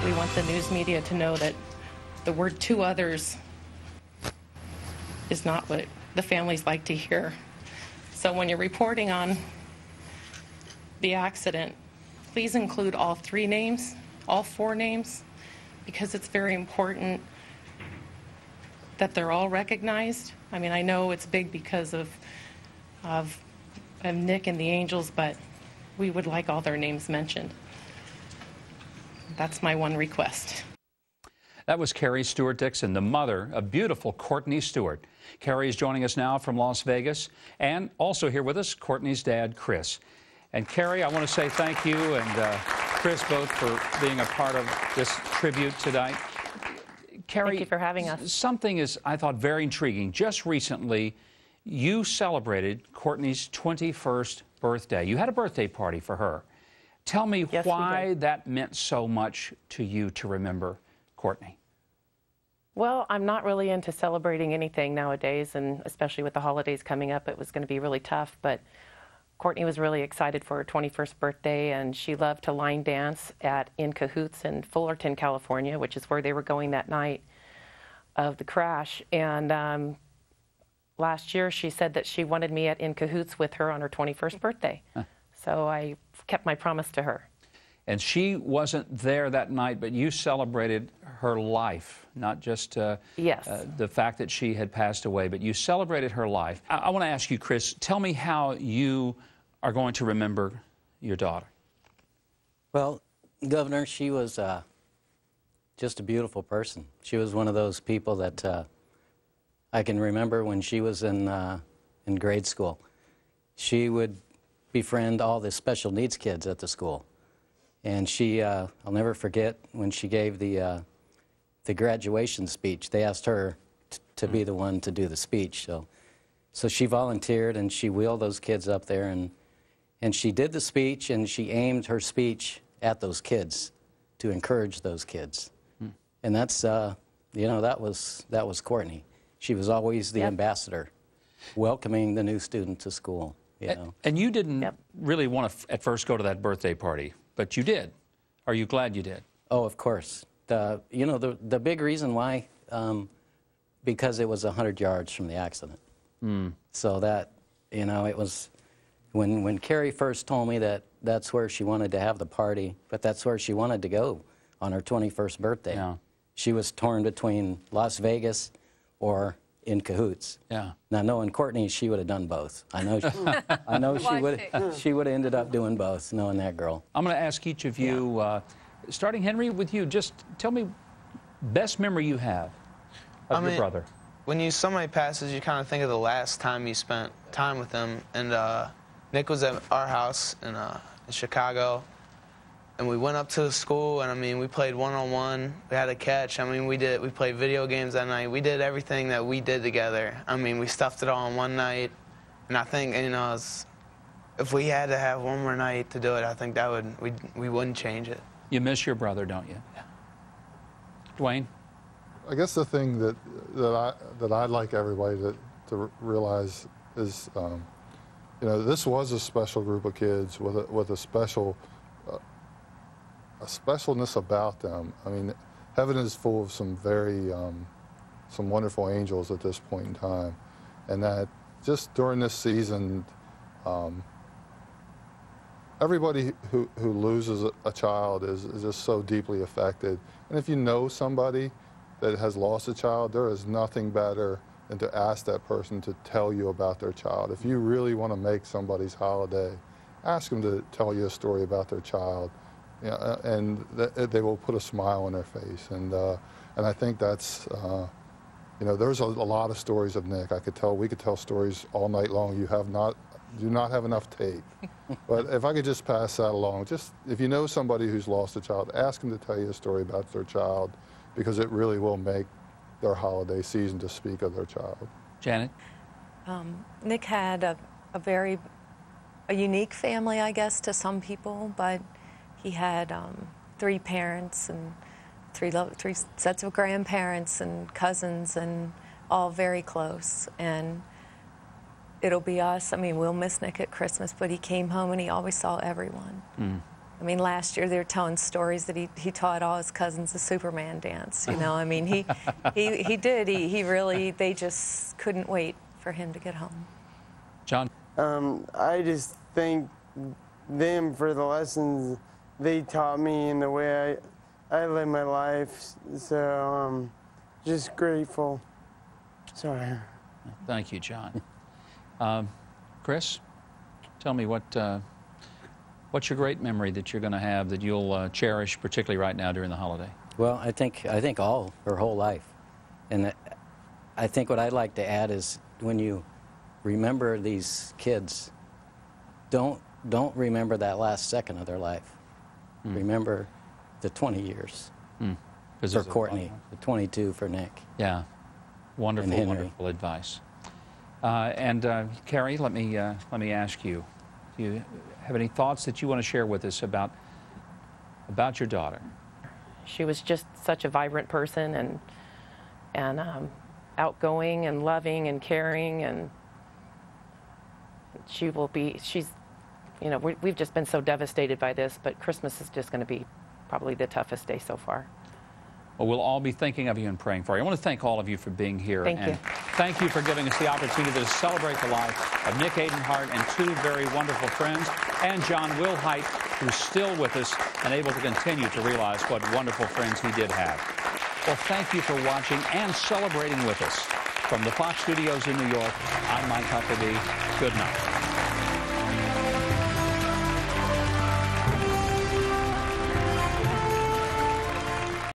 We want the news media to know that the word "to others" is not what the families like to hear. So when you're reporting on the accident, please include all 3 names, all 4 names, because it's very important that they're all recognized. I mean, I know it's big because of Nick and the Angels, but we would like all their names mentioned. That's my one request. That was Carrie Stewart-Dixon, the mother of beautiful Courtney Stewart. Carrie is joining us now from Las Vegas, and also here with us, Courtney's dad, Chris. And Carrie, I want to say thank you and Chris both for being a part of this tribute tonight. Carrie, thank you for having us. Something is, I thought, very intriguing. Just recently, you celebrated Courtney's 21st birthday. You had a birthday party for her. Tell me why that meant so much to you to remember Courtney. Well, I'm not really into celebrating anything nowadays, and especially with the holidays coming up, it was going to be really tough. But Courtney was really excited for her 21st birthday, and she loved to line dance at In Cahoots in Fullerton, California, which is where they were going that night of the crash. And last year, she said that she wanted me at In Cahoots with her on her 21st birthday. So I kept my promise to her. And she wasn't there that night, but you celebrated her life, not just the fact that she had passed away, but you celebrated her life. I want to ask you, Chris, tell me how you are going to remember your daughter. Well, Governor, she was just a beautiful person. She was one of those people that I can remember when she was in grade school. She would befriend all the special needs kids at the school. And she, I'll never forget when she gave the graduation speech. They asked her to be the one to do the speech. So she volunteered and she wheeled those kids up there and she did the speech and she aimed her speech at those kids to encourage those kids. And that's, you know, that was Courtney. She was always the ambassador, welcoming the new student to school. You know. And you didn't really want to at first go to that birthday party. But you did. Are you glad you did? Oh, of course. You know, the big reason why, because it was 100 yards from the accident. So that, you know, it was, when Carrie first told me that that's where she wanted to have the party, but that's where she wanted to go on her 21st birthday. Yeah. She was torn between Las Vegas or In Cahoots. Yeah. Now, knowing Courtney, she would have done both. I know she would have ended up doing both, knowing that girl. I'm going to ask each of you, starting, Henry, with you, just tell me best memory you have of your brother. When somebody passes, you kind of think of the last time you spent time with them. And Nick was at our house in Chicago. And we went up to the school, and I mean, we played one-on-one. We had a catch. I mean, we played video games that night. We did everything that we did together. I mean, we stuffed it all in one night. And I think, you know, if we had to have one more night to do it, I think that we wouldn't change it. You miss your brother, don't you? Yeah. Dwayne? I guess the thing that I'd like everybody to realize is, you know, this was a special group of kids with a special. A specialness about them. I mean, heaven is full of some some wonderful angels at this point in time, and that just during this season, everybody who loses a child is just so deeply affected. And if you know somebody that has lost a child, there is nothing better than to ask that person to tell you about their child. If you really want to make somebody's holiday, ask them to tell you a story about their child. Yeah, and they will put a smile on their face, and I think that's, you know, there's a lot of stories of Nick. We could tell stories all night long. You do not have enough tape. But if I could just pass that along, just if you know somebody who's lost a child, ask them to tell you a story about their child, because it really will make their holiday season to speak of their child. Janet? Nick had a very unique family, I guess, to some people, but he had 3 parents and three sets of grandparents and cousins, and all very close. And it'll be us. I mean, we'll miss Nick at Christmas, but he came home and he always saw everyone. I mean, last year they were telling stories that he taught all his cousins the Superman dance. You know, I mean, he did. He really. They just couldn't wait for him to get home. John? I just thank them for the lessons they taught me and the way I live my life. So just grateful. Sorry. Thank you, John. Chris, tell me what's your great memory that you're going to have that you'll cherish, particularly right now during the holiday? Well, I think all her whole life, and I think what I'd like to add is when you remember these kids, don't remember that last second of their life. Remember the 20 years for Courtney, the 22 for Nick. Yeah, wonderful, wonderful advice. Carrie, let me ask you: do you have any thoughts that you want to share with us about your daughter? She was just such a vibrant person, and outgoing and loving and caring, and she's, you know, we've just been so devastated by this, but Christmas is just going to be probably the toughest day so far. Well, we'll all be thinking of you and praying for you. I want to thank all of you for being here. Thank you. Thank you for giving us the opportunity to celebrate the life of Nick Adenhart and two very wonderful friends, and John Wilhite, who's still with us and able to continue to realize what wonderful friends he did have. Well, thank you for watching and celebrating with us. From the Fox Studios in New York, I'm Mike Huckabee. Good night.